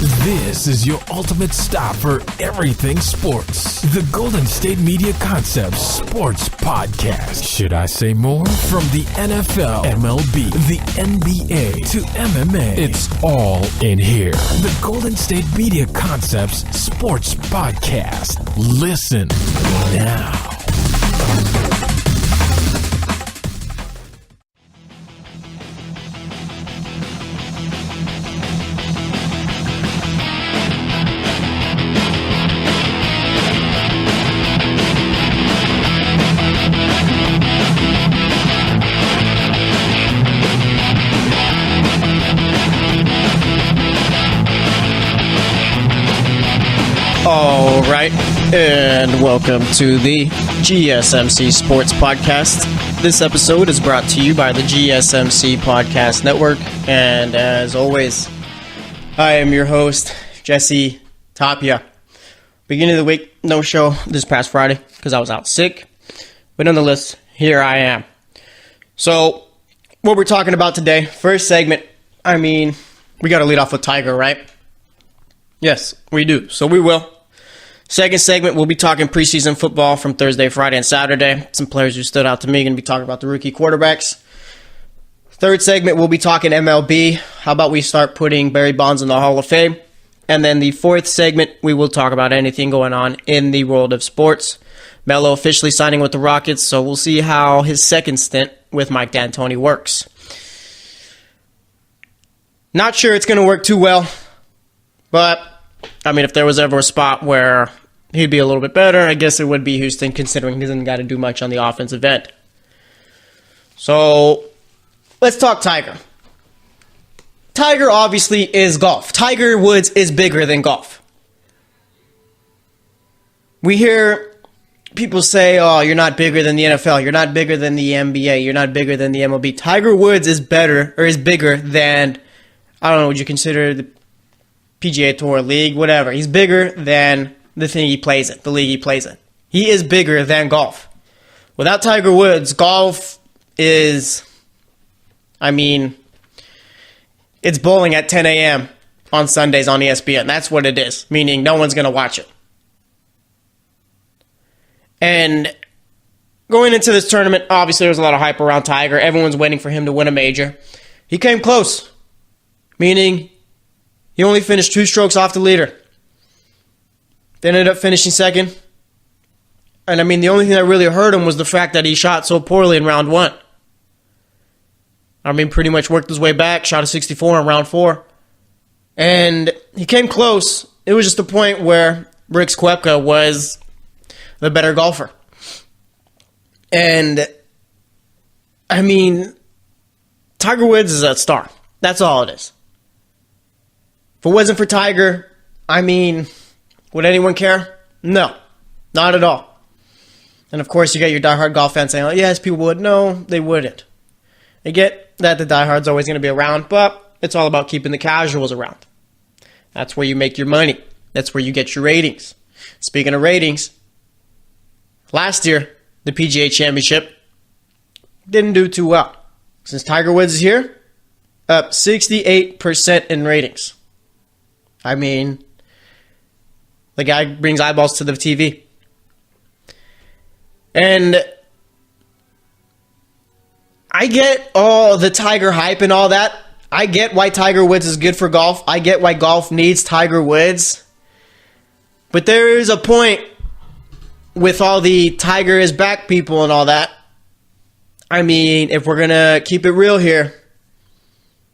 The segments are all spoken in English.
This is your ultimate stop for everything sports. The Golden State Media Concepts Sports Podcast. Should I say more? From the NFL, MLB, the NBA to MMA, it's all in here. The Golden State Media Concepts Sports Podcast. Listen now. All right, and welcome to the GSMC Sports Podcast. This episode is brought to you by the GSMC Podcast Network, and as always, I am your host, Jesse Tapia. Beginning of the week, no show this past Friday because I was out sick, but nonetheless, here I am. So, what we're talking about today, first segment, we got to lead off with Tiger, right? Yes, we do, so we will. Second segment, we'll be talking preseason football from Thursday, Friday, and Saturday. Some players who stood out to me, going to be talking about the rookie quarterbacks. Third segment, we'll be talking MLB. How about we start putting Barry Bonds in the Hall of Fame? And then the fourth segment, we will talk about anything going on in the world of sports. Melo officially signing with the Rockets, so we'll see how his second stint with Mike D'Antoni works. Not sure it's going to work too well, but if there was ever a spot where he'd be a little bit better, I guess it would be Houston, considering he doesn't got to do much on the offensive end. So, let's talk Tiger. Tiger obviously is golf. Tiger Woods is bigger than golf. We hear people say, oh, you're not bigger than the NFL, you're not bigger than the NBA, you're not bigger than the MLB. Tiger Woods is bigger than, I don't know, would you consider the PGA Tour league, whatever. He's bigger than the thing he plays in, the league he plays in. He is bigger than golf. Without Tiger Woods, golf is, it's bowling at 10 a.m. on Sundays on ESPN. That's what it is, meaning no one's going to watch it. And going into this tournament, obviously there's a lot of hype around Tiger. Everyone's waiting for him to win a major. He came close, meaning he only finished 2 strokes off the leader. They ended up finishing second. And the only thing that really hurt him was the fact that he shot so poorly in round 1. Pretty much worked his way back, shot a 64 in round 4. And he came close. It was just the point where Brooks Koepka was the better golfer. And, Tiger Woods is a star. That's all it is. If it wasn't for Tiger, would anyone care? No, not at all. And of course, you get your diehard golf fans saying, oh, yes, people would. No, they wouldn't. I get that the diehard's always going to be around, but it's all about keeping the casuals around. That's where you make your money. That's where you get your ratings. Speaking of ratings, last year, the PGA Championship didn't do too well. Since Tiger Woods is here, up 68% in ratings. The guy brings eyeballs to the TV. And I get all the Tiger hype and all that. I get why Tiger Woods is good for golf. I get why golf needs Tiger Woods. But there is a point with all the Tiger is back people and all that. If we're going to keep it real here,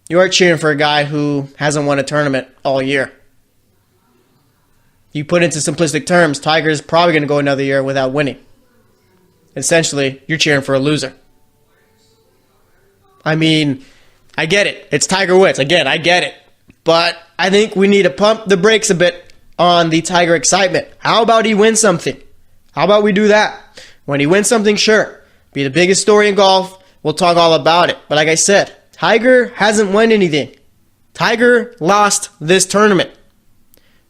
you are cheering for a guy who hasn't won a tournament all year. You put into simplistic terms, Tiger's probably going to go another year without winning. Essentially, you're cheering for a loser. I get it. It's Tiger Woods. Again, I get it. But I think we need to pump the brakes a bit on the Tiger excitement. How about he wins something? How about we do that? When he wins something, sure. Be the biggest story in golf. We'll talk all about it. But like I said, Tiger hasn't won anything. Tiger lost this tournament.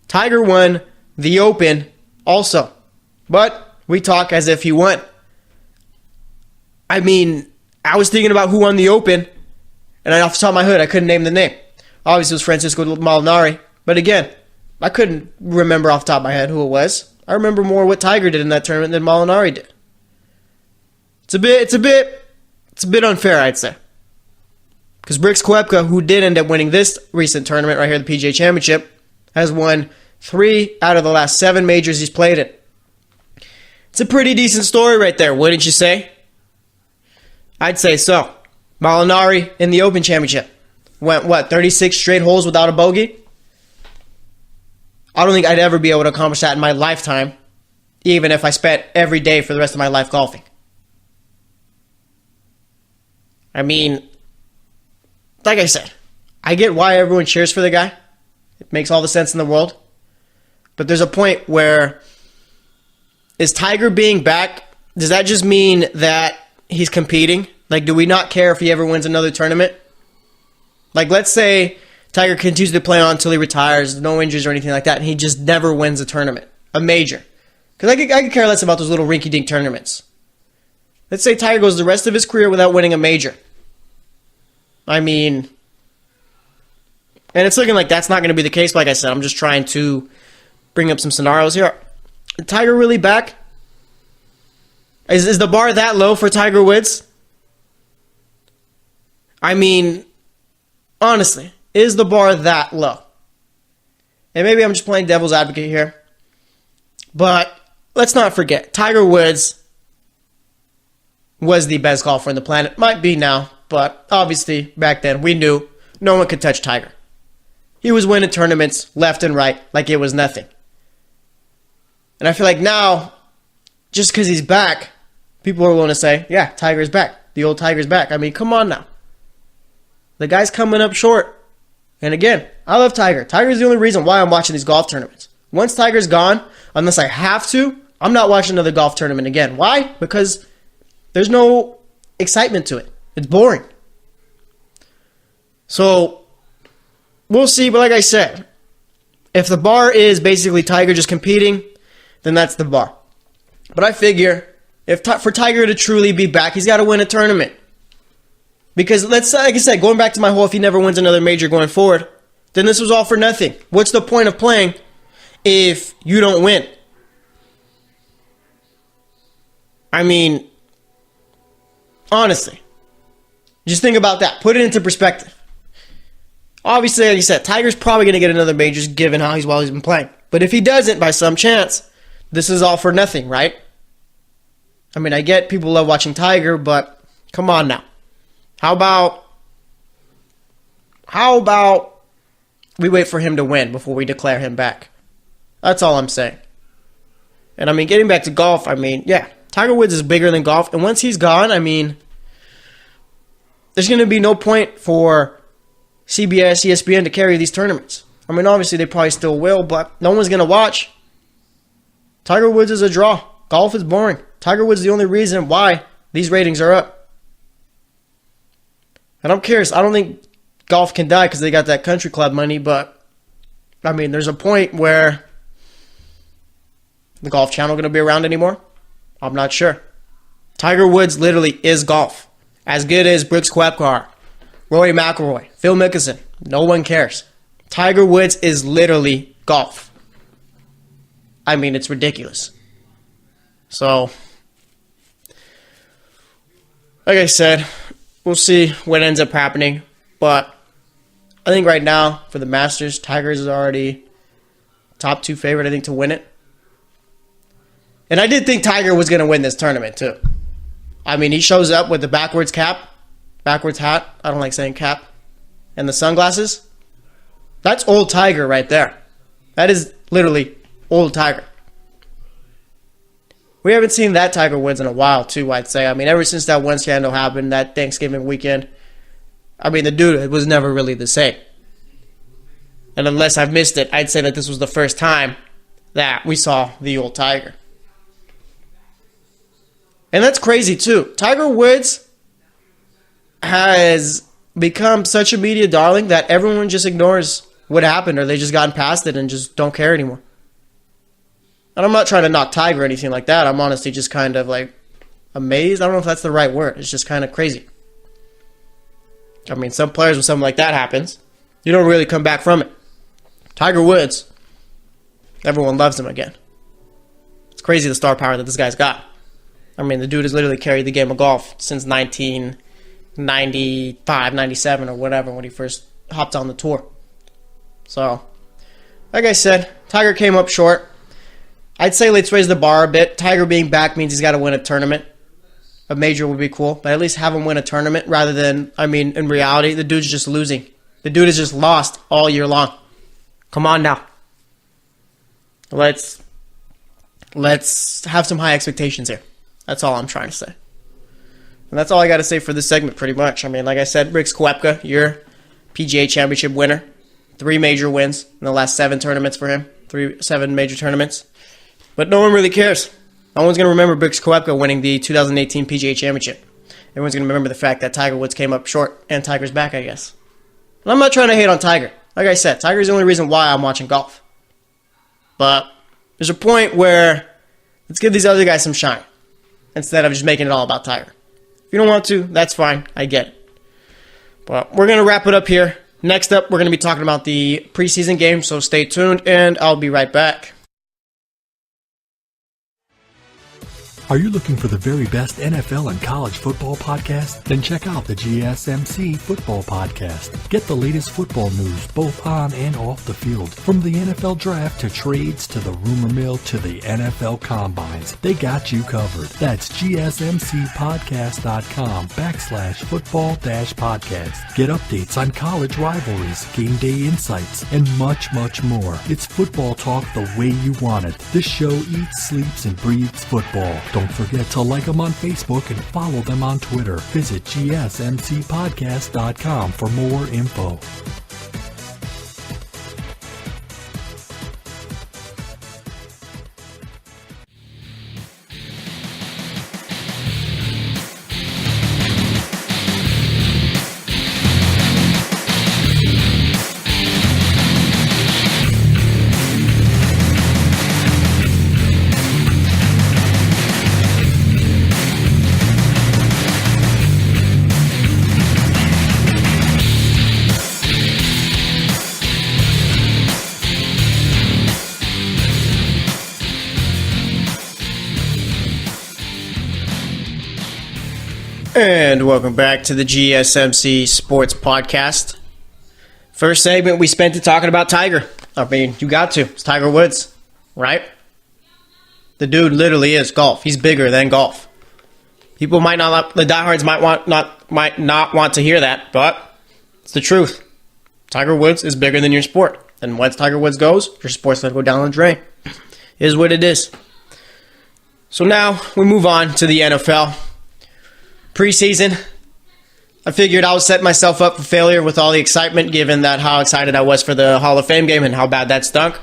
Tiger won the Open also. But we talk as if he won. I was thinking about who won the Open, and off the top of my head, I couldn't name the name. Obviously, it was Francisco Molinari. But again, I couldn't remember off the top of my head who it was. I remember more what Tiger did in that tournament than Molinari did. It's a bit unfair, I'd say. Because Brooks Koepka, who did end up winning this recent tournament right here, the PGA Championship, has won 3 out of the last 7 majors he's played in. It's a pretty decent story right there, wouldn't you say? I'd say so. Molinari in the Open Championship went, 36 straight holes without a bogey? I don't think I'd ever be able to accomplish that in my lifetime, even if I spent every day for the rest of my life golfing. I mean, like I said, I get why everyone cheers for the guy. It makes all the sense in the world. But there's a point where, is Tiger being back, does that just mean that he's competing? Like, do we not care if he ever wins another tournament? Like, let's say Tiger continues to play on until he retires, no injuries or anything like that, and he just never wins a tournament, a major. Because I could care less about those little rinky-dink tournaments. Let's say Tiger goes the rest of his career without winning a major. I mean, and it's looking like that's not going to be the case. Like I said, I'm just trying to bring up some scenarios here. Is Tiger really back? Is the bar that low for Tiger Woods? I mean, honestly, is the bar that low? And maybe I'm just playing devil's advocate here. But let's not forget, Tiger Woods was the best golfer on the planet. Might be now, but obviously back then we knew no one could touch Tiger. He was winning tournaments left and right like it was nothing. And I feel like now, just because he's back, people are willing to say, yeah, Tiger's back. The old Tiger's back. I mean, come on now. The guy's coming up short. And again, I love Tiger. Tiger's the only reason why I'm watching these golf tournaments. Once Tiger's gone, unless I have to, I'm not watching another golf tournament again. Why? Because there's no excitement to it. It's boring. So, we'll see. But like I said, if the bar is basically Tiger just competing, then that's the bar. But I figure, for Tiger to truly be back, he's got to win a tournament. Because like I said, going back to my whole, if he never wins another major going forward, then this was all for nothing. What's the point of playing if you don't win? I mean, honestly, just think about that. Put it into perspective. Obviously, like I said, Tiger's probably going to get another major given how he's been playing. But if he doesn't, by some chance, this is all for nothing, right? I mean, I get people love watching Tiger, but come on now. How about we wait for him to win before we declare him back? That's all I'm saying. And I mean, getting back to golf, I mean, yeah, Tiger Woods is bigger than golf. And once he's gone, I mean, there's going to be no point for CBS, ESPN to carry these tournaments. I mean, obviously they probably still will, but no one's going to watch. Tiger Woods is a draw. Golf is boring. Tiger Woods is the only reason why these ratings are up. And I'm curious, I don't think golf can die because they got that country club money, but I mean, there's a point where the Golf Channel going to be around anymore? I'm not sure. Tiger Woods literally is golf. As good as Brooks Koepka, Rory McIlroy, Phil Mickelson. No one cares. Tiger Woods is literally golf. I mean, it's ridiculous. So, like I said, we'll see what ends up happening. But I think right now, for the Masters, Tiger is already top 2 favorite, I think, to win it. And I did think Tiger was going to win this tournament, too. I mean, he shows up with the backwards hat. I don't like saying cap. And the sunglasses. That's old Tiger right there. That is literally old Tiger. We haven't seen that Tiger Woods in a while, too, I'd say. I mean, ever since that one scandal happened, that Thanksgiving weekend, I mean, the dude was never really the same. And unless I've missed it, I'd say that this was the first time that we saw the old Tiger. And that's crazy, too. Tiger Woods has become such a media darling that everyone just ignores what happened, or they just gotten past it and just don't care anymore. And I'm not trying to knock Tiger or anything like that. I'm honestly just kind of like amazed. I don't know if that's the right word. It's just kind of crazy. I mean, some players, when something like that happens, you don't really come back from it. Tiger Woods, everyone loves him again. It's crazy the star power that this guy's got. I mean, the dude has literally carried the game of golf since 1995, 97, or whatever, when he first hopped on the tour. So, like I said, Tiger came up short. I'd say let's raise the bar a bit. Tiger being back means he's got to win a tournament. A major would be cool, but at least have him win a tournament rather than, in reality, the dude's just losing. The dude has just lost all year long. Come on now. Let's have some high expectations here. That's all I'm trying to say. And that's all I got to say for this segment, pretty much. Like I said, Brooks Koepka, your PGA Championship winner. 3 major wins in the last 7 tournaments for him. 7 major tournaments. But no one really cares. No one's going to remember Brooks Koepka winning the 2018 PGA Championship. Everyone's going to remember the fact that Tiger Woods came up short and Tiger's back, I guess. And I'm not trying to hate on Tiger. Like I said, Tiger's the only reason why I'm watching golf. But there's a point where let's give these other guys some shine instead of just making it all about Tiger. If you don't want to, that's fine. I get it. But we're going to wrap it up here. Next up, we're going to be talking about the preseason game, so stay tuned, and I'll be right back. Are you looking for the very best NFL and college football podcast? Then check out the GSMC Football Podcast. Get the latest football news both on and off the field. From the NFL Draft to trades to the rumor mill to the NFL Combines, they got you covered. That's GSMCpodcast.com/football-podcast. Get updates on college rivalries, game day insights, and much, much more. It's football talk the way you want it. This show eats, sleeps, and breathes football. Don't forget to like them on Facebook and follow them on Twitter. Visit GSMCpodcast.com for more info. And welcome back to the GSMC Sports Podcast. First segment, we spent it talking about Tiger. You got to. It's Tiger Woods, right? The dude literally is golf. He's bigger than golf. People might not, the diehards might not want to hear that, but it's the truth. Tiger Woods is bigger than your sport. And once Tiger Woods goes, your sport's going to go down the drain. It is what it is. So now we move on to the NFL. Preseason, I figured I was setting myself up for failure with all the excitement, given that how excited I was for the Hall of Fame game and how bad that stunk.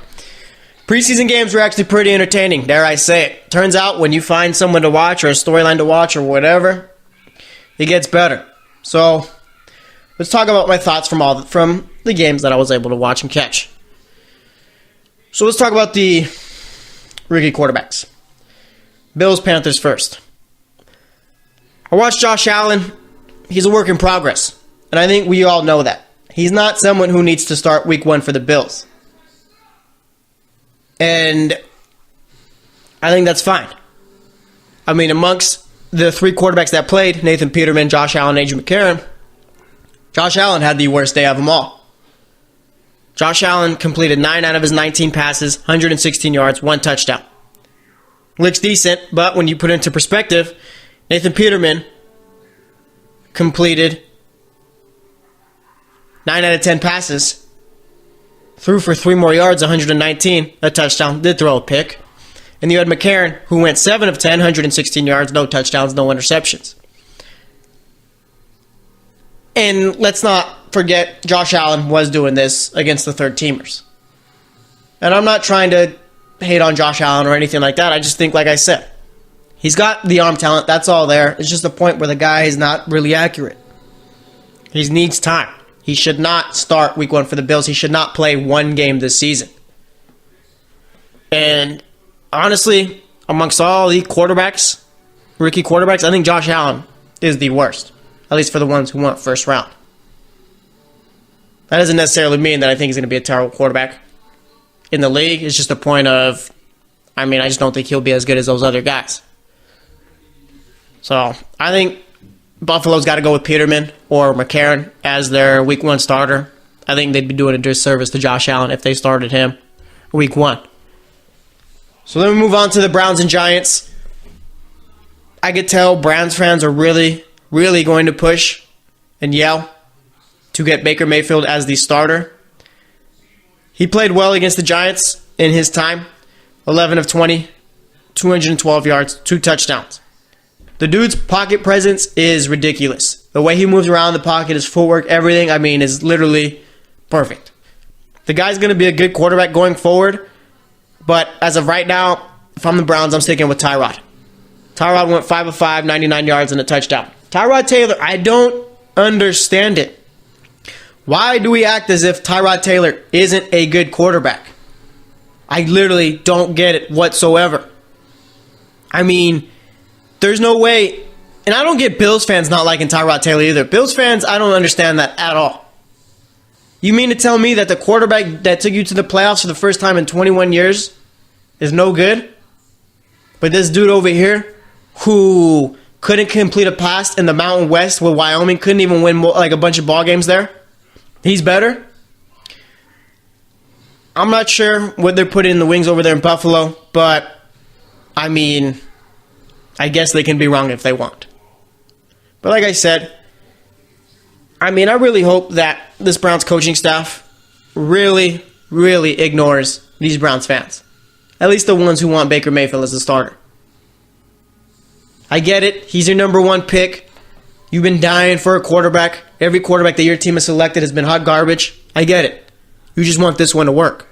Preseason games were actually pretty entertaining, dare I say it. Turns out when you find someone to watch or a storyline to watch or whatever, it gets better. So let's talk about my thoughts from the games that I was able to watch and catch. So let's talk about the rookie quarterbacks. Bills, Panthers first. I watched Josh Allen. He's a work in progress. And I think we all know that. He's not someone who needs to start week 1 for the Bills. And I think that's fine. Amongst the 3 quarterbacks that played, Nathan Peterman, Josh Allen, and A.J. McCarron, Josh Allen had the worst day of them all. Josh Allen completed 9 out of his 19 passes, 116 yards, 1 touchdown. Looks decent, but when you put it into perspective, Nathan Peterman completed 9 out of 10 passes, threw for 3 more yards, 119, a touchdown, did throw a pick. And you had McCarron, who went 7 of 10, 116 yards, no touchdowns, no interceptions. And let's not forget, Josh Allen was doing this against the third-teamers. And I'm not trying to hate on Josh Allen or anything like that. I just think, like I said, he's got the arm talent. That's all there. It's just a point where the guy is not really accurate. He needs time. He should not start week 1 for the Bills. He should not play 1 game this season. And honestly, amongst all the quarterbacks, rookie quarterbacks, I think Josh Allen is the worst. At least for the ones who went first round. That doesn't necessarily mean that I think he's going to be a terrible quarterback. in the league. It's just a point of, I just don't think he'll be as good as those other guys. So I think Buffalo's got to go with Peterman or McCarron as their week 1 starter. I think they'd be doing a disservice to Josh Allen if they started him week 1. So then we move on to the Browns and Giants. I could tell Browns fans are really, really going to push and yell to get Baker Mayfield as the starter. He played well against the Giants in his time. 11 of 20, 212 yards, 2 touchdowns. The dude's pocket presence is ridiculous. The way he moves around the pocket, his footwork, everything, is literally perfect. The guy's going to be a good quarterback going forward, but as of right now, if I'm the Browns, I'm sticking with Tyrod. Tyrod went 5 of 5, 99 yards and a touchdown. Tyrod Taylor, I don't understand it. Why do we act as if Tyrod Taylor isn't a good quarterback? I literally don't get it whatsoever. There's no way, and I don't get Bills fans not liking Tyrod Taylor either. Bills fans, I don't understand that at all. You mean to tell me that the quarterback that took you to the playoffs for the first time in 21 years is no good? But this dude over here, who couldn't complete a pass in the Mountain West with Wyoming, couldn't even win a bunch of ball games there, he's better? I'm not sure what they're putting in the wings over there in Buffalo, but, I guess they can be wrong if they want. But like I said, I really hope that this Browns coaching staff really, really ignores these Browns fans. At least the ones who want Baker Mayfield as a starter. I get it. He's your number 1 pick. You've been dying for a quarterback. Every quarterback that your team has selected has been hot garbage. I get it. You just want this one to work.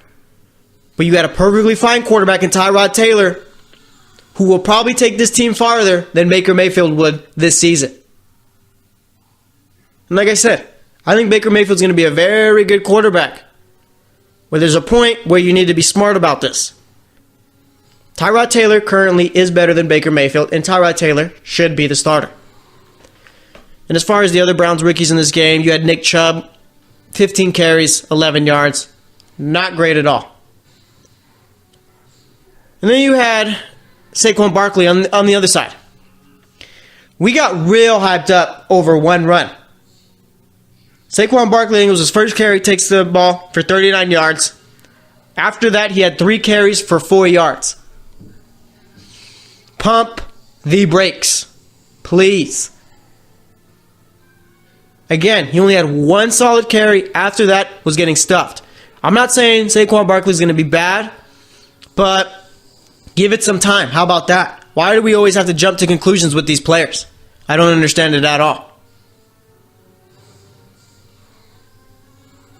But you got a perfectly fine quarterback in Tyrod Taylor, who will probably take this team farther than Baker Mayfield would this season. And like I said, I think Baker Mayfield's going to be a very good quarterback. But there's a point where you need to be smart about this. Tyrod Taylor currently is better than Baker Mayfield, and Tyrod Taylor should be the starter. And as far as the other Browns rookies in this game, you had Nick Chubb, 15 carries, 11 yards. Not great at all. And then you had Saquon Barkley on the other side. We got real hyped up over one run. Saquon Barkley, I think it was his first carry, takes the ball for 39 yards. After that, he had 3 carries for 4 yards. Pump the brakes, please. Again, he only had 1 solid carry. After that, was getting stuffed. I'm not saying Saquon Barkley is going to be bad, but give it some time. How about that? Why do we always have to jump to conclusions with these players? I don't understand it at all.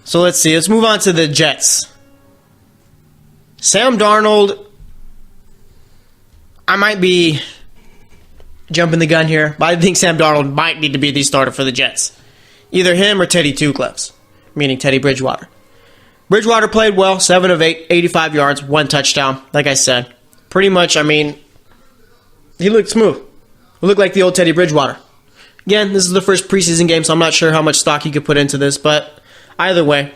So let's see. Let's move on to the Jets. Sam Darnold, I might be jumping the gun here, but I think Sam Darnold might need to be the starter for the Jets. Either him or Teddy Two Gloves, meaning Teddy Bridgewater. Bridgewater played well, 7 of 8, 85 yards, 1 touchdown. Like I said, pretty much, he looked smooth. He looked like the old Teddy Bridgewater. Again, this is the first preseason game, so I'm not sure how much stock you could put into this, but either way,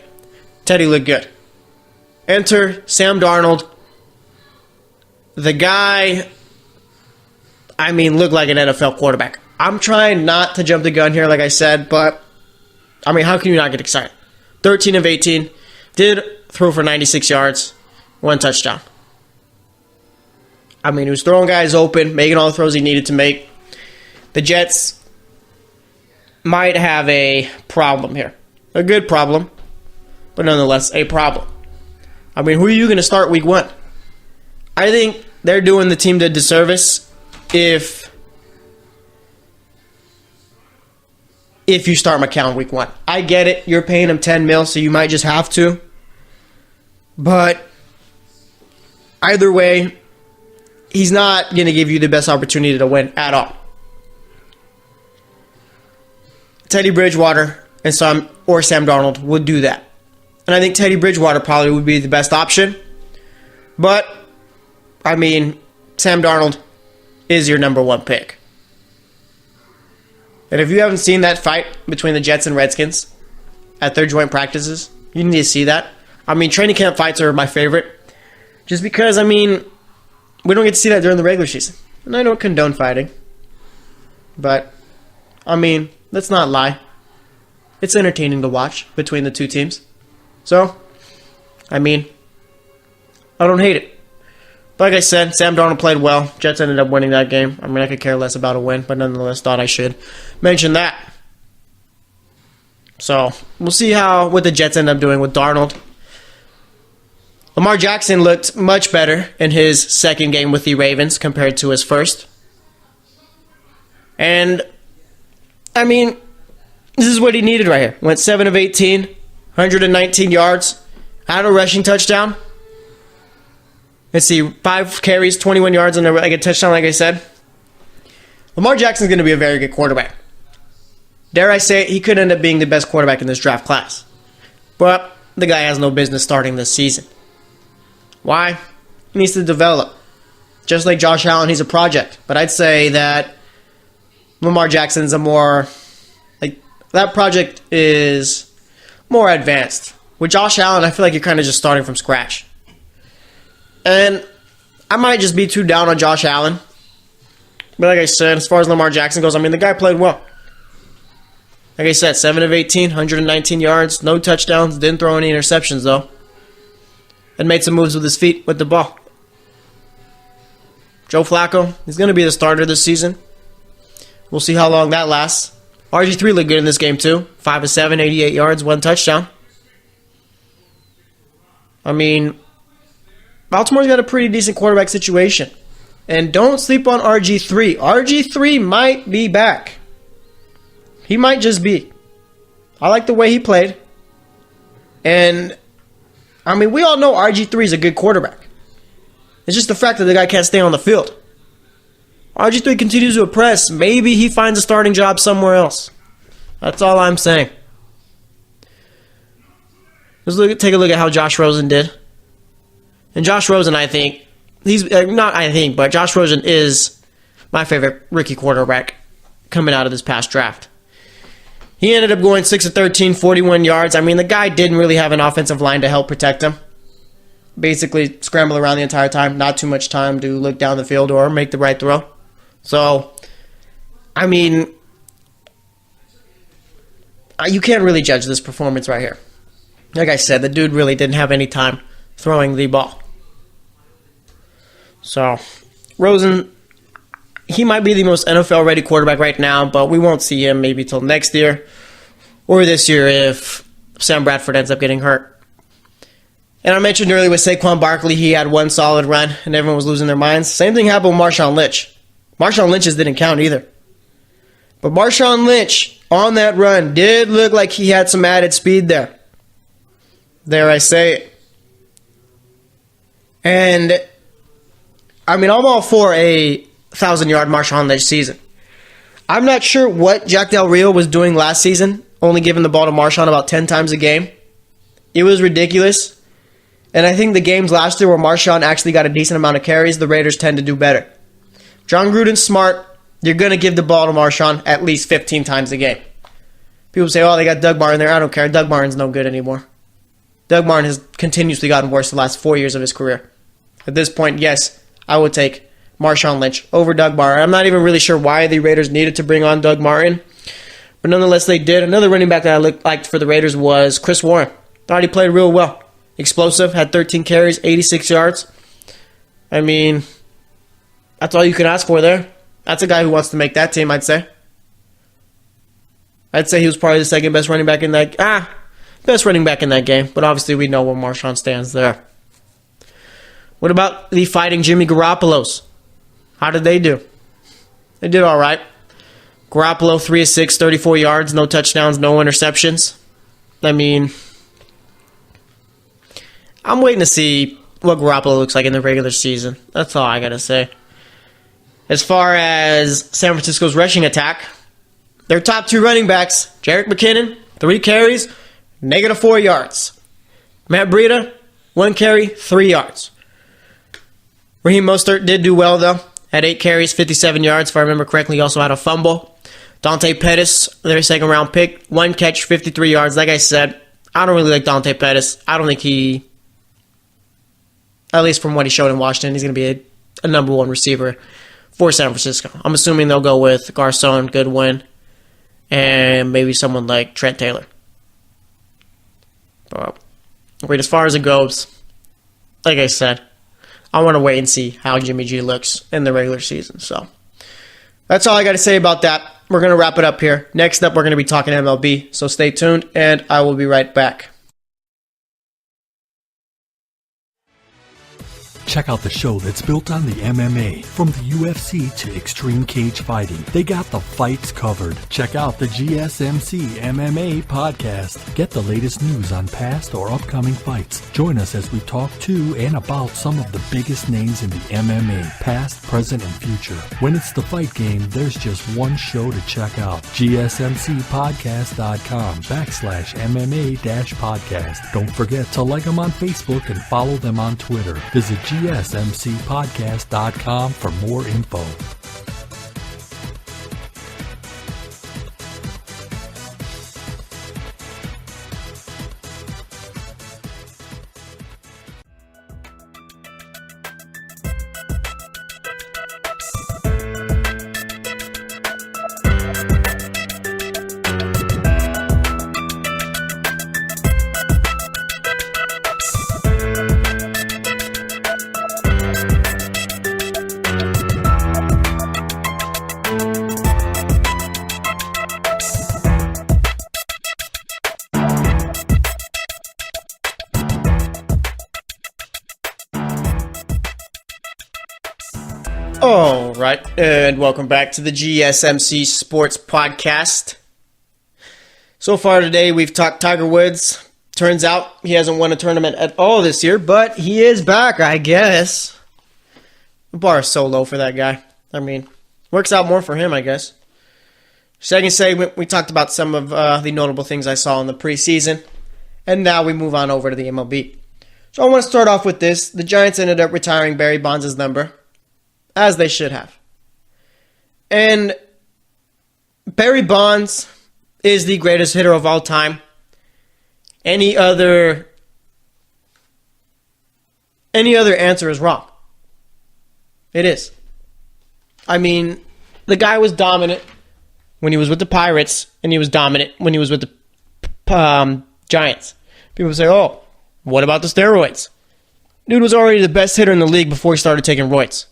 Teddy looked good. Enter Sam Darnold. The guy, looked like an NFL quarterback. I'm trying not to jump the gun here, like I said, but, how can you not get excited? 13 of 18. Did throw for 96 yards. 1 touchdown. He was throwing guys open, making all the throws he needed to make. The Jets might have a problem here. A good problem, but nonetheless, a problem. Who are you going to start week 1? I think they're doing the team the disservice if you start McCown week 1. I get it. You're paying him $10 million, so you might just have to. But either way, he's not going to give you the best opportunity to win at all. Teddy Bridgewater and Sam Darnold would do that. And I think Teddy Bridgewater probably would be the best option. But, Sam Darnold is your number 1 pick. And if you haven't seen that fight between the Jets and Redskins at their joint practices, you need to see that. I mean, training camp fights are my favorite. Just because, I mean, we don't get to see that during the regular season. And I don't condone fighting. But, I mean, let's not lie. It's entertaining to watch between the two teams. So, I mean, I don't hate it. Like I said, Sam Darnold played well. Jets ended up winning that game. I mean, I could care less about a win, but nonetheless thought I should mention that. So, we'll see what the Jets end up doing with Darnold. Lamar Jackson looked much better in his second game with the Ravens compared to his first. And, I mean, this is what he needed right here. Went 7 of 18, 119 yards, had a rushing touchdown. Let's see, 5 carries, 21 yards, and a touchdown, like I said. Lamar Jackson's going to be a very good quarterback. Dare I say it, he could end up being the best quarterback in this draft class. But the guy has no business starting this season. Why? He needs to develop. Just like Josh Allen, he's a project. But I'd say that Lamar Jackson's that project is more advanced. With Josh Allen, I feel like you're kind of just starting from scratch. And I might just be too down on Josh Allen. But like I said, as far as Lamar Jackson goes, I mean, the guy played well. Like I said, 7 of 18, 119 yards, no touchdowns, didn't throw any interceptions, though. And made some moves with his feet with the ball. Joe Flacco, he's going to be the starter this season. We'll see how long that lasts. RG3 looked good in this game, too. 5 of 7, 88 yards, 1 touchdown. I mean, Baltimore's got a pretty decent quarterback situation. And don't sleep on RG3. RG3 might be back. He might just be. I like the way he played. And, I mean, we all know RG3 is a good quarterback. It's just the fact that the guy can't stay on the field. RG3 continues to impress. Maybe he finds a starting job somewhere else. That's all I'm saying. Let's take a look at how Josh Rosen did. And Josh Rosen, I think, Josh Rosen is my favorite rookie quarterback coming out of this past draft. He ended up going 6 of 13, 41 yards. I mean, the guy didn't really have an offensive line to help protect him. Basically, scramble around the entire time. Not too much time to look down the field or make the right throw. So, I mean, you can't really judge this performance right here. Like I said, the dude really didn't have any time throwing the ball. So, Rosen, he might be the most NFL-ready quarterback right now, but we won't see him maybe till next year or this year if Sam Bradford ends up getting hurt. And I mentioned earlier with Saquon Barkley, he had one solid run, and everyone was losing their minds. Same thing happened with Marshawn Lynch. Marshawn Lynch's didn't count either. But Marshawn Lynch, on that run, did look like he had some added speed there. There I say it. And, I mean, I'm all for a 1,000-yard Marshawn Lynch season. I'm not sure what Jack Del Rio was doing last season, only giving the ball to Marshawn about 10 times a game. It was ridiculous. And I think the games last year where Marshawn actually got a decent amount of carries, the Raiders tend to do better. John Gruden's smart. You're going to give the ball to Marshawn at least 15 times a game. People say, oh, they got Doug Martin there. I don't care. Doug Martin's no good anymore. Doug Martin has continuously gotten worse the last 4 years of his career. At this point, yes, I would take Marshawn Lynch over Doug Martin. I'm not even really sure why the Raiders needed to bring on Doug Martin. But nonetheless, they did. Another running back that I liked for the Raiders was Chris Warren. Thought he played real well. Explosive, had 13 carries, 86 yards. I mean, that's all you can ask for there. That's a guy who wants to make that team, I'd say. I'd say he was probably the second best running back in that best running back in that game. But obviously we know where Marshawn stands there. What about the Fighting Jimmy Garoppolos? How did they do? They did all right. Garoppolo, 3 of 6, 34 yards, no touchdowns, no interceptions. I mean, I'm waiting to see what Garoppolo looks like in the regular season. That's all I got to say. As far as San Francisco's rushing attack, their top 2 running backs, Jerick McKinnon, 3 carries, -4 yards. Matt Breida, 1 carry, 3 yards. Raheem Mostert did do well, though. Had 8 carries, 57 yards. If I remember correctly, he also had a fumble. Dante Pettis, their second-round pick, 1 catch, 53 yards. Like I said, I don't really like Dante Pettis. I don't think he, at least from what he showed in Washington, he's going to be a number one receiver for San Francisco. I'm assuming they'll go with Garcon, Goodwin, and maybe someone like Trent Taylor. But as far as it goes, like I said, I want to wait and see how Jimmy G looks in the regular season. So that's all I got to say about that. We're going to wrap it up here. Next up, we're going to be talking MLB, so stay tuned, and I will be right back. Check out the show that's built on the MMA, from the UFC to extreme cage fighting. They got the fights covered. Check out the GSMC MMA podcast. Get the latest news on past or upcoming fights. Join us as we talk to and about some of the biggest names in the MMA, past, present, and future. When it's the fight game, there's just one show to check out. GSMCpodcast.com/MMA-podcast. Don't forget to like them on Facebook and follow them on Twitter. Visit GSMCpodcast.com for more info. All right, and welcome back to the GSMC Sports Podcast. So far today, we've talked Tiger Woods. Turns out he hasn't won a tournament at all this year, but he is back, I guess. The bar is so low for that guy. I mean, works out more for him, I guess. Second segment, we talked about some of the notable things I saw in the preseason, and now we move on over to the MLB. So I want to start off with this. The Giants ended up retiring Barry Bonds' number, as they should have. And Barry Bonds is the greatest hitter of all time. Any other answer is wrong. It is. I mean, the guy was dominant when he was with the Pirates, and he was dominant when he was with the Giants. People say, oh, what about the steroids? Dude was already the best hitter in the league before he started taking roids.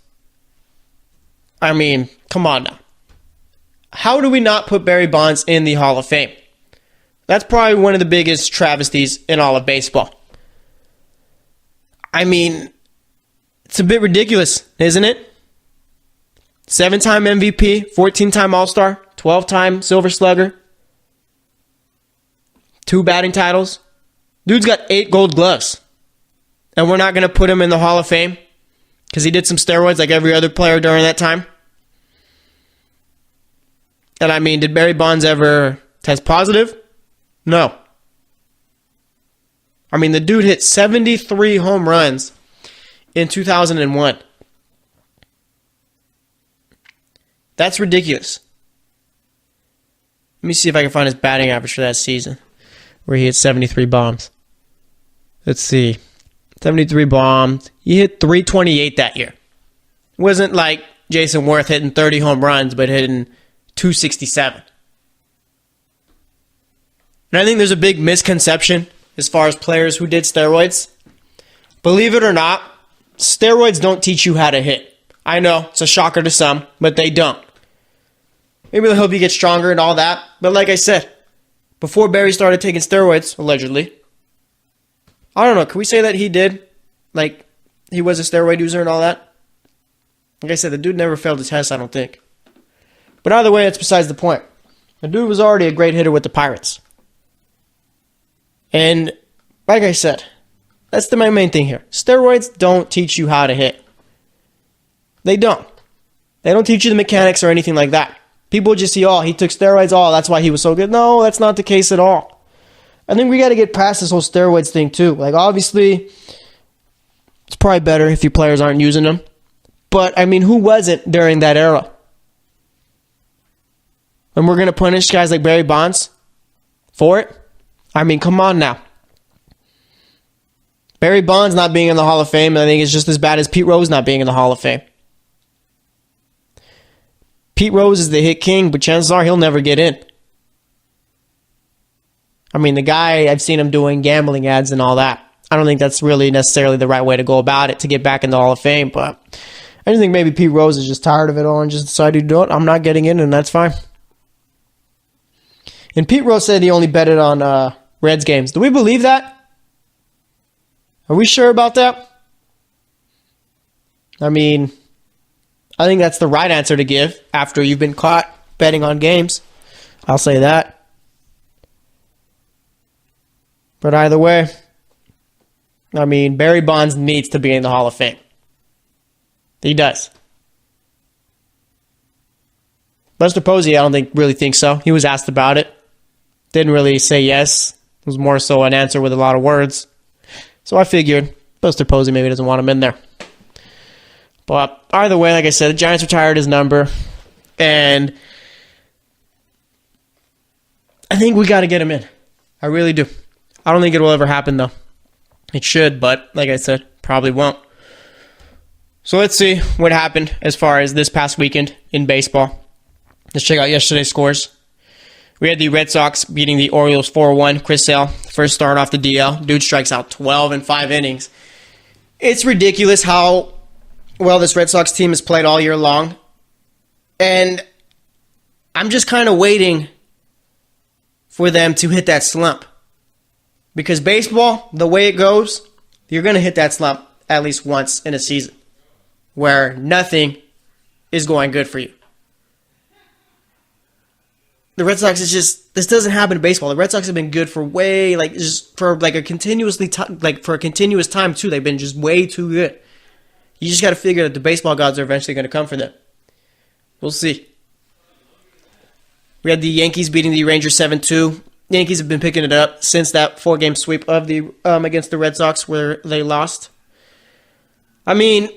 I mean, come on now. How do we not put Barry Bonds in the Hall of Fame? That's probably one of the biggest travesties in all of baseball. I mean, it's a bit ridiculous, isn't it? 7-time MVP, 14-time All-Star, 12-time Silver Slugger, 2 batting titles. Dude's got 8 gold gloves. And we're not going to put him in the Hall of Fame because he did some steroids like every other player during that time. And I mean, did Barry Bonds ever test positive? No. I mean, the dude hit 73 home runs in 2001. That's ridiculous. Let me see if I can find his batting average for that season, where he hit 73 bombs. Let's see. 73 bombs. He hit 328 that year. It wasn't like Jason Worth hitting 30 home runs, but hitting 267. And I think there's a big misconception as far as players who did steroids. Believe it or not, steroids don't teach you how to hit. I know, it's a shocker to some, but they don't. Maybe they'll help you get stronger and all that. But like I said, before Barry started taking steroids, allegedly, I don't know, can we say that he did? Like, he was a steroid user and all that? Like I said, the dude never failed a test, I don't think. But either way, that's besides the point. The dude was already a great hitter with the Pirates. And like I said, that's my main thing here. Steroids don't teach you how to hit. They don't. They don't teach you the mechanics or anything like that. People just see, oh, he took steroids, oh, that's why he was so good. No, that's not the case at all. I think we got to get past this whole steroids thing too. Like, obviously, it's probably better if your players aren't using them. But, I mean, who wasn't during that era? And we're going to punish guys like Barry Bonds for it? I mean, come on now. Barry Bonds not being in the Hall of Fame, I think, is just as bad as Pete Rose not being in the Hall of Fame. Pete Rose is the hit king, but chances are he'll never get in. I mean, the guy, I've seen him doing gambling ads and all that. I don't think that's really necessarily the right way to go about it to get back in the Hall of Fame, but I just think maybe Pete Rose is just tired of it all and just decided to do it. I'm not getting in, and that's fine. And Pete Rose said he only betted on Reds games. Do we believe that? Are we sure about that? I mean, I think that's the right answer to give after you've been caught betting on games. I'll say that. But either way, I mean, Barry Bonds needs to be in the Hall of Fame. He does. Lester Posey, I don't really think so. He was asked about it. Didn't really say yes. It was more so an answer with a lot of words. So I figured Lester Posey maybe doesn't want him in there. But either way, like I said, the Giants retired his number. And I think we got to get him in. I really do. I don't think it will ever happen, though. It should, but like I said, probably won't. So let's see what happened as far as this past weekend in baseball. Let's check out yesterday's scores. We had the Red Sox beating the Orioles 4-1. Chris Sale, first start off the DL. Dude strikes out 12 in 5 innings. It's ridiculous how well this Red Sox team has played all year long. And I'm just kind of waiting for them to hit that slump. Because baseball, the way it goes, you're going to hit that slump at least once in a season where nothing is going good for you. The Red Sox is just, this doesn't happen in baseball. The Red Sox have been good for a continuous time too. They've been just way too good. You just got to figure that the baseball gods are eventually going to come for them. We'll see. We had the Yankees beating the Rangers 7-2. Yankees have been picking it up since that 4-game sweep of the against the Red Sox where they lost. I mean,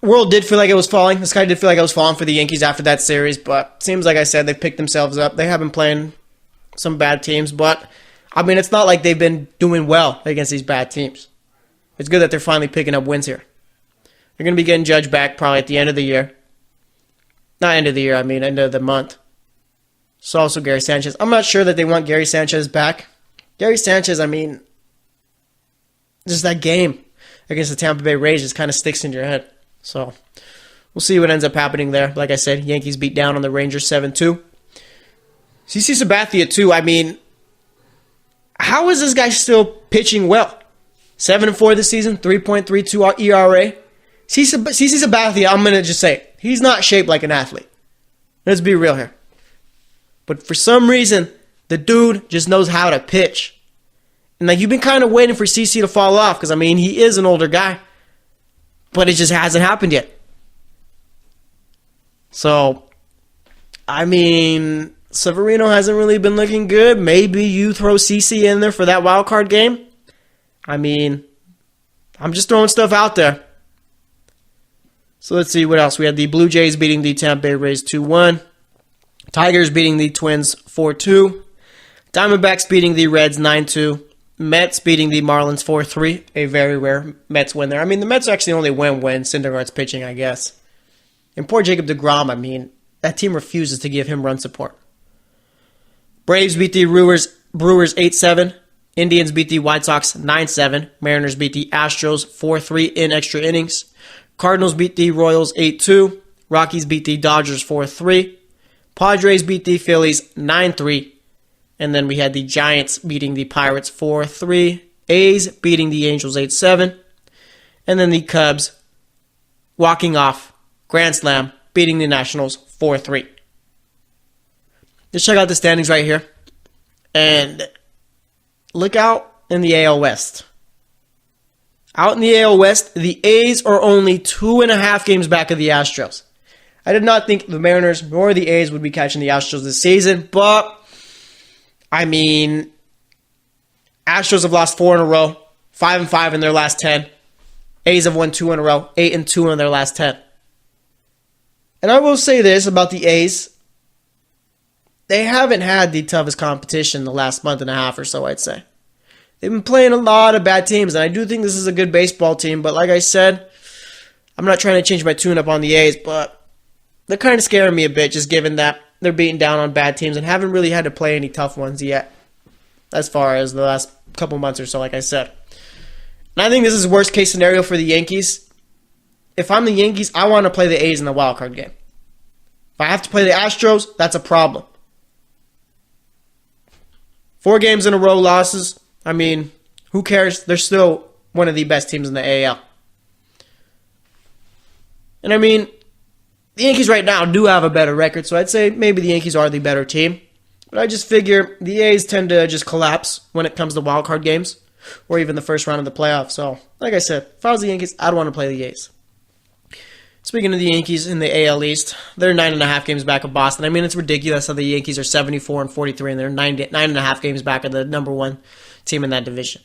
world did feel like it was falling. The sky did feel like it was falling for the Yankees after that series, but seems like I said, they picked themselves up. They have been playing some bad teams, but I mean, it's not like they've been doing well against these bad teams. It's good that they're finally picking up wins here. They're going to be getting Judge back probably at the end of the year. Not end of the year, I mean end of the month. So also Gary Sanchez. I'm not sure that they want Gary Sanchez back. Gary Sanchez, I mean, just that game against the Tampa Bay Rays just kind of sticks in your head. So we'll see what ends up happening there. Like I said, Yankees beat down on the Rangers 7-2. CC Sabathia, too. I mean, how is this guy still pitching well? 7-4 this season, 3.32 ERA. CC Sabathia, I'm going to just say, he's not shaped like an athlete. Let's be real here. But for some reason, the dude just knows how to pitch. And like you've been kind of waiting for CC to fall off because, I mean, he is an older guy. But it just hasn't happened yet. So, I mean, Severino hasn't really been looking good. Maybe you throw CC in there for that wild card game. I mean, I'm just throwing stuff out there. So let's see what else. We had the Blue Jays beating the Tampa Bay Rays 2-1. Tigers beating the Twins 4-2. Diamondbacks beating the Reds 9-2. Mets beating the Marlins 4-3. A very rare Mets win there. I mean, the Mets actually only win when Syndergaard's pitching, I guess. And poor Jacob deGrom, I mean, that team refuses to give him run support. Braves beat the Brewers 8-7. Indians beat the White Sox 9-7. Mariners beat the Astros 4-3 in extra innings. Cardinals beat the Royals 8-2. Rockies beat the Dodgers 4-3. Padres beat the Phillies 9-3. And then we had the Giants beating the Pirates 4-3. A's beating the Angels 8-7. And then the Cubs walking off grand slam, beating the Nationals 4-3. Let's check out the standings right here. And look out in the AL West. Out in the AL West, the A's are only 2.5 games back of the Astros. I did not think the Mariners nor the A's would be catching the Astros this season, but I mean, Astros have lost 4 in a row, 5-5 in their last 10. A's have won 2 in a row, 8-2 in their last 10. And I will say this about the A's. They haven't had the toughest competition the last month and a half or so, I'd say. They've been playing a lot of bad teams, and I do think this is a good baseball team. But like I said, I'm not trying to change my tune-up on the A's, but they're kind of scaring me a bit, just given that they're beating down on bad teams and haven't really had to play any tough ones yet, as far as the last couple months or so, like I said. And I think this is worst case scenario for the Yankees. If I'm the Yankees, I want to play the A's in the wild card game. If I have to play the Astros, that's a problem. 4 games in a row losses. I mean, who cares? They're still one of the best teams in the AL. And I mean, the Yankees right now do have a better record, so I'd say maybe the Yankees are the better team. But I just figure the A's tend to just collapse when it comes to wild card games or even the first round of the playoffs. So, like I said, if I was the Yankees, I'd want to play the A's. Speaking of the Yankees in the AL East, they're 9.5 games back of Boston. I mean, it's ridiculous how the Yankees are 74-43 and they're 9.5 games back of the number one team in that division.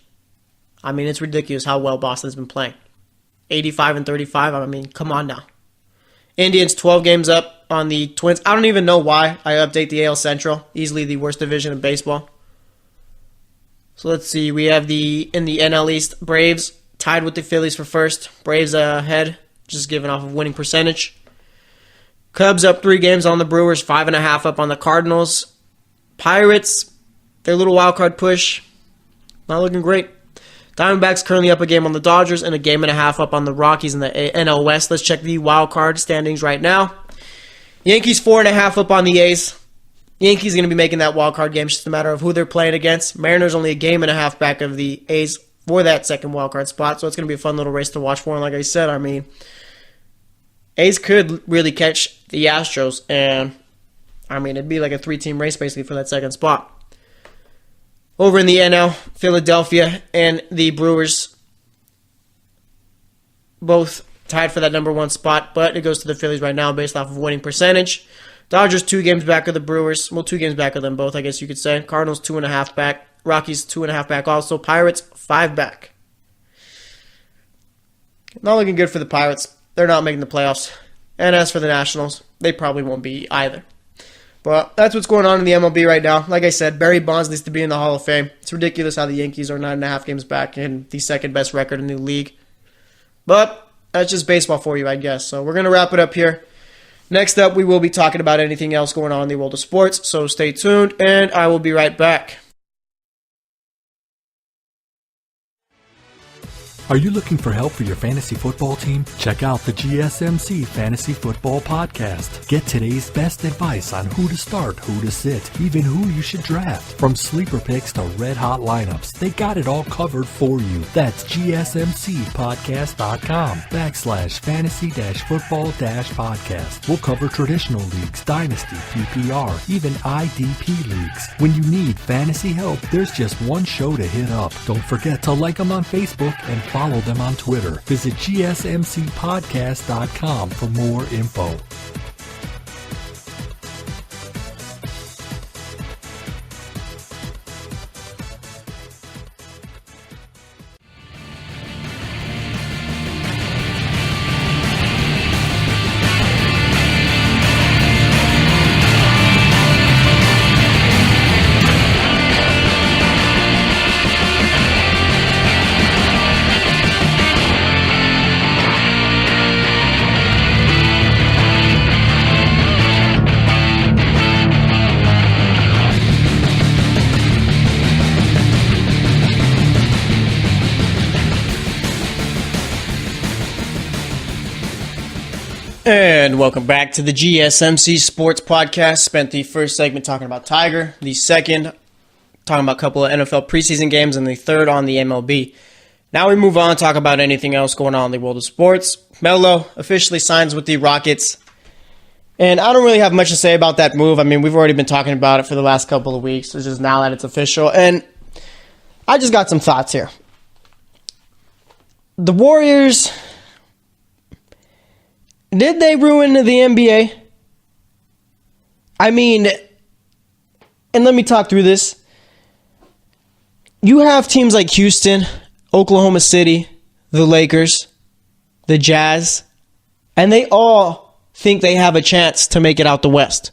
I mean, it's ridiculous how well Boston's been playing. 85-35, I mean, come on now. Indians 12 games up on the Twins. I don't even know why I update the AL Central. Easily the worst division in baseball. So let's see. We have in the NL East, Braves tied with the Phillies for first. Braves ahead, just given off of winning percentage. Cubs up 3 games on the Brewers, 5.5 up on the Cardinals. Pirates, their little wild card push, not looking great. Diamondbacks currently up a game on the Dodgers and a game and a half up on the Rockies in the NL West. Let's check the wild card standings right now. Yankees 4.5 up on the A's. Yankees going to be making that wild card game. It's just a matter of who they're playing against. Mariners only a game and a half back of the A's for that second wild card spot. So it's going to be a fun little race to watch for. And like I said, I mean, A's could really catch the Astros. And I mean, it'd be like a 3-team race basically for that second spot. Over in the NL, Philadelphia and the Brewers both tied for that number 1 spot, but it goes to the Phillies right now based off of winning percentage. Dodgers 2 games back of the Brewers. Well, 2 games back of them both, I guess you could say. Cardinals 2.5 back. Rockies 2.5 back also. Pirates 5 back. Not looking good for the Pirates. They're not making the playoffs. And as for the Nationals, they probably won't be either. But that's what's going on in the MLB right now. Like I said, Barry Bonds needs to be in the Hall of Fame. It's ridiculous how the Yankees are 9.5 games back and the second best record in the league. But that's just baseball for you, I guess. So we're going to wrap it up here. Next up, we will be talking about anything else going on in the world of sports. So stay tuned, and I will be right back. Are you looking for help for your fantasy football team? Check out the GSMC Fantasy Football Podcast. Get today's best advice on who to start, who to sit, even who you should draft. From sleeper picks to red-hot lineups, they got it all covered for you. That's gsmcpodcast.com/fantasy-football-podcast. We'll cover traditional leagues, dynasty, PPR, even IDP leagues. When you need fantasy help, there's just one show to hit up. Don't forget to like them on Facebook and follow them on Twitter. Visit gsmcpodcast.com for more info. And welcome back to the GSMC Sports Podcast. Spent the first segment talking about Tiger, the second talking about a couple of NFL preseason games, and the third on the MLB. Now we move on to talk about anything else going on in the world of sports. Melo officially signs with the Rockets. And I don't really have much to say about that move. I mean, we've already been talking about it for the last couple of weeks. It's just now that it's official. And I just got some thoughts here. The Warriors, did they ruin the NBA? I mean, and let me talk through this. You have teams like Houston, Oklahoma City, the Lakers, the Jazz, and they all think they have a chance to make it out the West.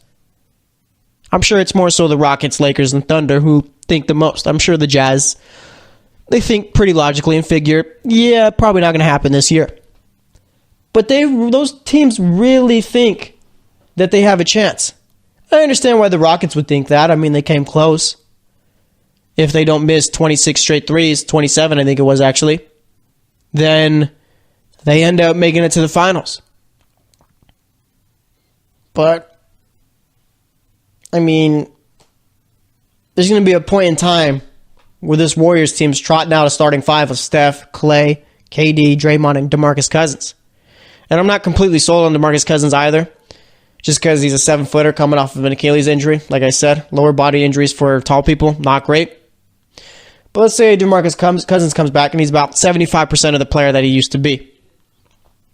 I'm sure it's more so the Rockets, Lakers, and Thunder who think the most. I'm sure the Jazz they think pretty logically and figure, yeah, probably not going to happen this year. But those teams really think that they have a chance. I understand why the Rockets would think that. I mean, they came close. If they don't miss 26 straight threes, 27 I think it was actually, then they end up making it to the finals. But, I mean, there's going to be a point in time where this Warriors team's trotting out a starting five of Steph, Clay, KD, Draymond, and DeMarcus Cousins. And I'm not completely sold on DeMarcus Cousins either, just because he's a 7-footer coming off of an Achilles injury. Like I said, lower body injuries for tall people, not great. But let's say DeMarcus Cousins comes back and he's about 75% of the player that he used to be.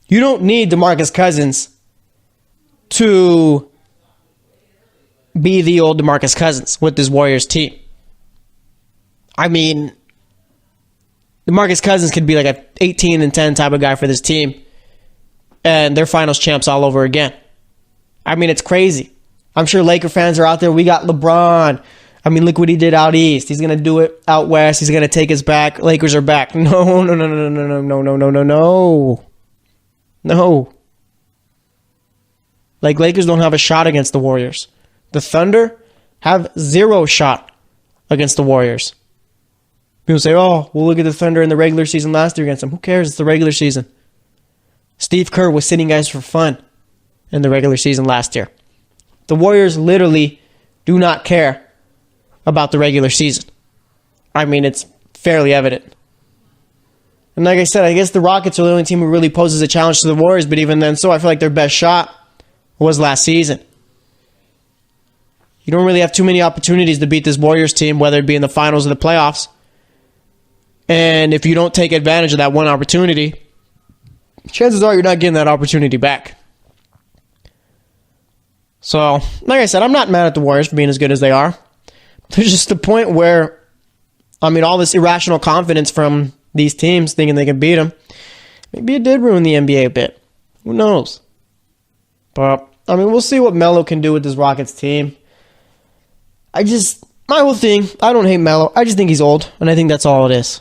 You don't need DeMarcus Cousins to be the old DeMarcus Cousins with this Warriors team. I mean, DeMarcus Cousins could be like a 18-10 type of guy for this team, and they're finals champs all over again. I mean, it's crazy. I'm sure Laker fans are out there. We got LeBron. I mean, look what he did out east. He's going to do it out west. He's going to take us back. Lakers are back. No. Like, Lakers don't have a shot against the Warriors. The Thunder have 0 shot against the Warriors. People say, oh, well, look at the Thunder in the regular season last year against them. Who cares? It's the regular season. Steve Kerr was sitting guys for fun in the regular season last year. The Warriors literally do not care about the regular season. I mean, it's fairly evident. And like I said, I guess the Rockets are the only team who really poses a challenge to the Warriors, but even then, so I feel like their best shot was last season. You don't really have too many opportunities to beat this Warriors team, whether it be in the finals or the playoffs. And if you don't take advantage of that one opportunity, chances are you're not getting that opportunity back. So, like I said, I'm not mad at the Warriors for being as good as they are. There's just a point where, I mean, all this irrational confidence from these teams thinking they can beat them, maybe it did ruin the NBA a bit. Who knows? But, I mean, we'll see what Melo can do with this Rockets team. My whole thing, I don't hate Melo. I just think he's old, and I think that's all it is.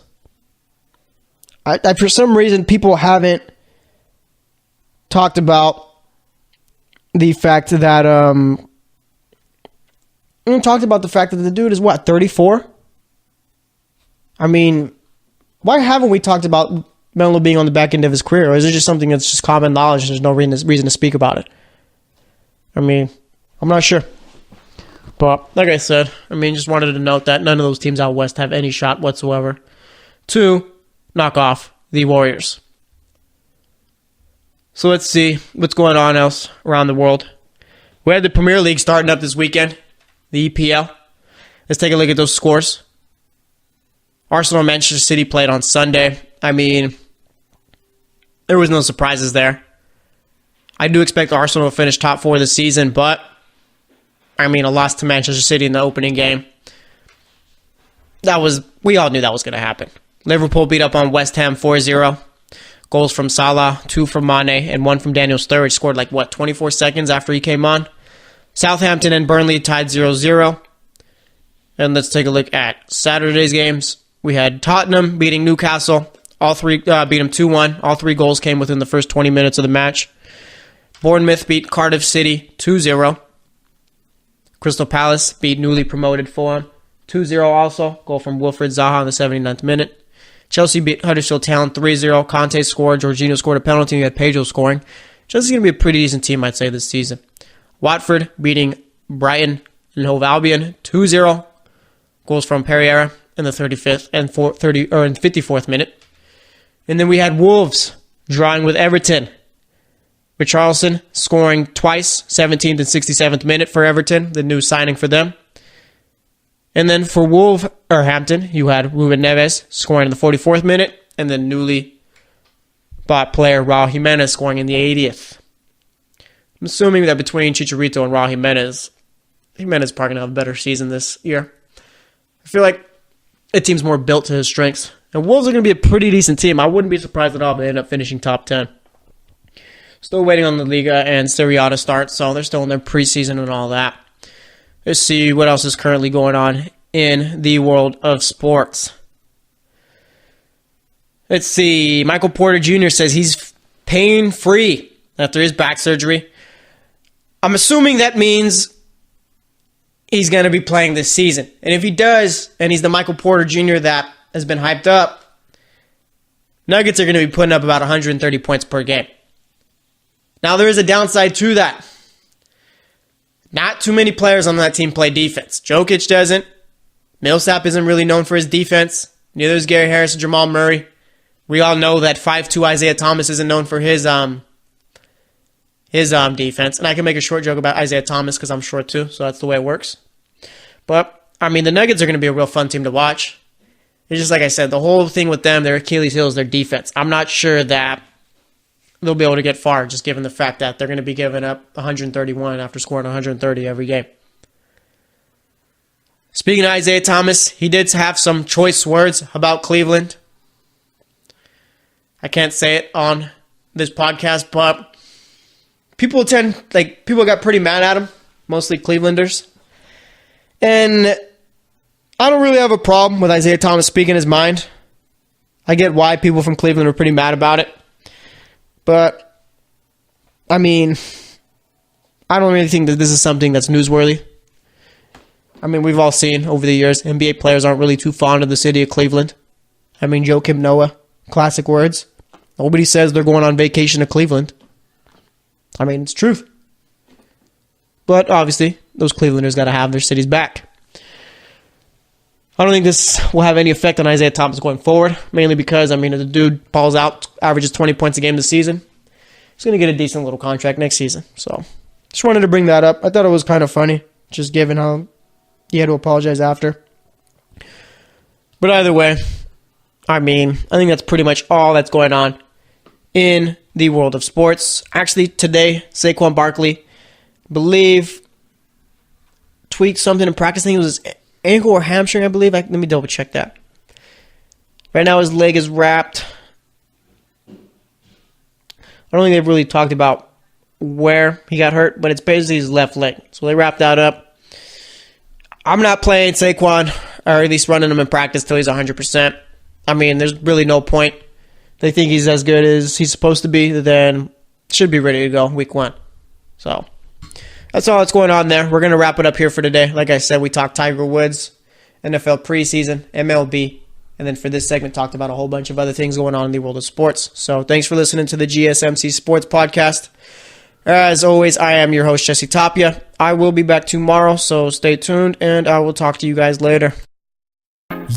I for some reason, people haven't talked about the fact that, the dude is, 34? I mean, why haven't we talked about Melo being on the back end of his career? Or is it just something that's just common knowledge and there's no reason to speak about it? I mean, I'm not sure. But, like I said, just wanted to note that none of those teams out west have any shot whatsoever to knock off the Warriors. So let's see what's going on else around the world. We had the Premier League starting up this weekend, the EPL. Let's take a look at those scores. Arsenal and Manchester City played on Sunday. There was no surprises there. I do expect Arsenal to finish top 4 this season, but a loss to Manchester City in the opening game. We all knew that was going to happen. Liverpool beat up on West Ham 4-0. Goals from Salah, 2 from Mane, and 1 from Daniel Sturridge. Scored 24 seconds after he came on. Southampton and Burnley tied 0-0. And let's take a look at Saturday's games. We had Tottenham beating Newcastle. All three beat them 2-1. All 3 goals came within the first 20 minutes of the match. Bournemouth beat Cardiff City 2-0. Crystal Palace beat newly promoted Fulham 2-0 also. Goal from Wilfried Zaha in the 79th minute. Chelsea beat Huddersfield Town 3-0. Conte scored. Jorginho scored a penalty. We had Pedro scoring. Chelsea's going to be a pretty decent team, I'd say, this season. Watford beating Brighton and Hove Albion 2-0. Goals from Pereira in the 35th and 54th minute. And then we had Wolves drawing with Everton. Richarlison scoring twice, 17th and 67th minute for Everton, the new signing for them. And then for Wolverhampton, you had Ruben Neves scoring in the 44th minute, and then newly bought player Raul Jimenez scoring in the 80th. I'm assuming that between Chicharito and Raul Jimenez is probably going to have a better season this year. I feel like the team's more built to his strengths. And Wolves are going to be a pretty decent team. I wouldn't be surprised at all if they end up finishing top 10. Still waiting on the Liga and Serie A to start, so they're still in their preseason and all that. Let's see what else is currently going on in the world of sports. Let's see. Michael Porter Jr. says he's pain-free after his back surgery. I'm assuming that means he's going to be playing this season. And if he does, and he's the Michael Porter Jr. that has been hyped up, Nuggets are going to be putting up about 130 points per game. Now, there is a downside to that. Not too many players on that team play defense. Jokic doesn't. Millsap isn't really known for his defense. Neither is Gary Harris or Jamal Murray. We all know that 5'2" Isaiah Thomas isn't known for his defense. And I can make a short joke about Isaiah Thomas because I'm short too, so that's the way it works. But, I mean, the Nuggets are going to be a real fun team to watch. It's just like I said, the whole thing with them, their Achilles heel is their defense. I'm not sure that they'll be able to get far, just given the fact that they're going to be giving up 131 after scoring 130 every game. Speaking of Isaiah Thomas, he did have some choice words about Cleveland. I can't say it on this podcast, but people got pretty mad at him, mostly Clevelanders. And I don't really have a problem with Isaiah Thomas speaking his mind. I get why people from Cleveland are pretty mad about it. But, I mean, I don't really think that this is something that's newsworthy. I mean, we've all seen over the years, NBA players aren't really too fond of the city of Cleveland. I mean, Joakim Noah, classic words. Nobody says they're going on vacation to Cleveland. I mean, it's truth. But, obviously, those Clevelanders got to have their cities back. I don't think this will have any effect on Isaiah Thomas going forward, mainly because, I mean, if the dude balls out, averages 20 points a game this season, he's going to get a decent little contract next season. So, just wanted to bring that up. I thought it was kind of funny, just given how he had to apologize after. But either way, I mean, I think that's pretty much all that's going on in the world of sports. Actually, today, Saquon Barkley, I believe, tweaked something in practice. I think it was his ankle or hamstring, I believe. Let me double check that. Right now, his leg is wrapped. I don't think they've really talked about where he got hurt, but it's basically his left leg. So they wrapped that up. I'm not playing Saquon, or at least running him in practice till he's 100%. I mean, there's really no point. They think he's as good as he's supposed to be, then should be ready to go week 1. So that's all that's going on there. We're going to wrap it up here for today. Like I said, we talked Tiger Woods, NFL preseason, MLB, and then for this segment, talked about a whole bunch of other things going on in the world of sports. So thanks for listening to the GSMC Sports Podcast. As always, I am your host, Jesse Tapia. I will be back tomorrow, so stay tuned, and I will talk to you guys later.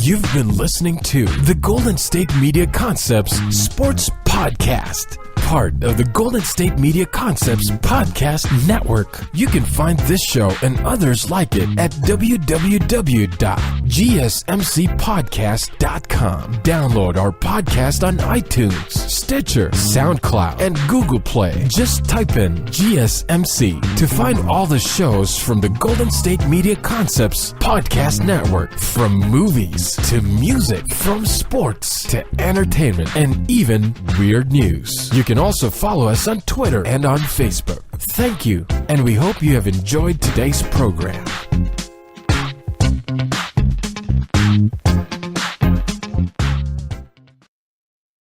You've been listening to the Golden State Media Concepts Sports Podcast, part of the Golden State Media Concepts Podcast Network. You can find this show and others like it at www.gsmcpodcast.com. Download our podcast on iTunes, Stitcher, SoundCloud, and Google Play. Just type in GSMC to find all the shows from the Golden State Media Concepts Podcast Network. From movies to music, from sports to entertainment, and even weird news. You can also follow us on Twitter and on Facebook. Thank you, and we hope you have enjoyed today's program.